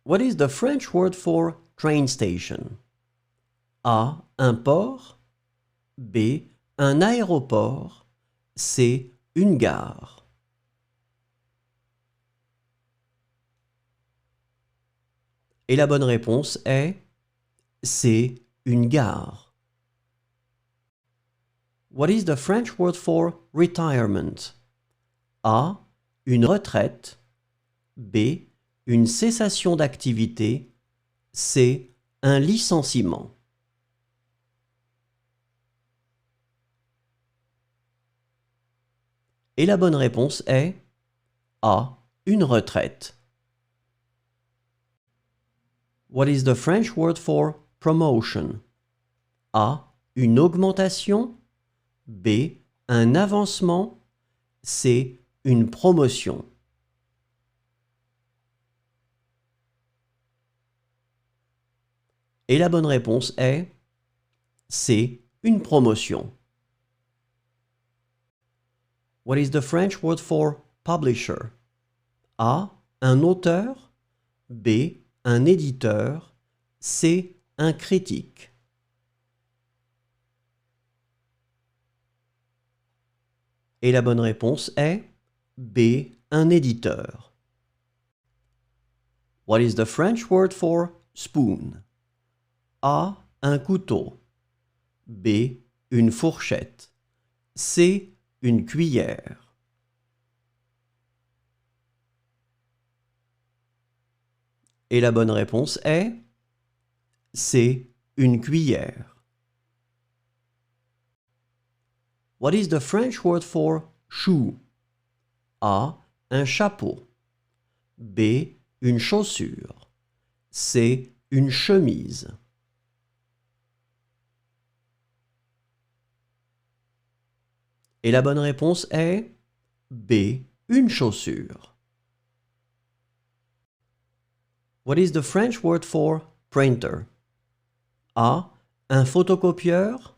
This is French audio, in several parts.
What is the French word for train station? A. Un port. B. Un aéroport. C. Une gare. Et la bonne réponse est C. Une gare. What is the French word for retirement? A. Une retraite. B. Une cessation d'activité. C. Un licenciement. Et la bonne réponse est A. Une retraite. What is the French word for promotion? A. Une augmentation. B. Un avancement. C. Une promotion. Et la bonne réponse est C. Une promotion. What is the French word for publisher? A. Un auteur. B. Un éditeur. C. Un critique. Et la bonne réponse est B. Un éditeur. What is the French word for spoon? A. Un couteau. B. Une fourchette. C. Une cuillère. Et la bonne réponse est C. Une cuillère. What is the French word for shoe? A. Un chapeau. B. Une chaussure. C. Une chemise. Et la bonne réponse est B. Une chaussure. What is the French word for printer? A. Un photocopieur.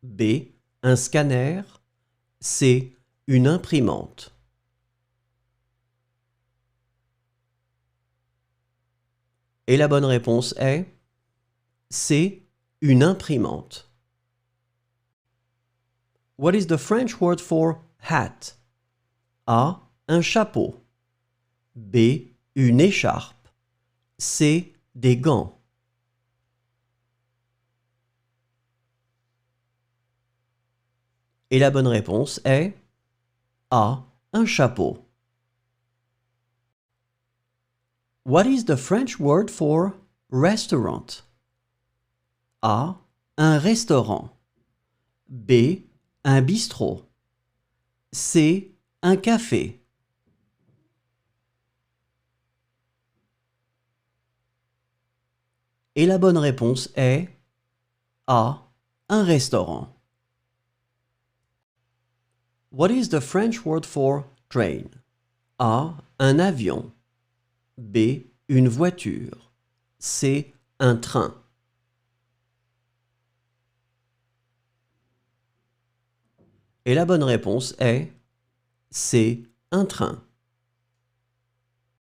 B. Un scanner. C. Une imprimante. Et la bonne réponse est C. Une imprimante. What is the French word for hat? A. Un chapeau. B. Une écharpe. C. Des gants. Et la bonne réponse est A. Un chapeau. What is the French word for restaurant? A. Un restaurant. B. Un bistrot. C. Un café. Et la bonne réponse est A. Un restaurant. What is the French word for train? A. Un avion. B. Une voiture. C. Un train. Et la bonne réponse est C. Un train.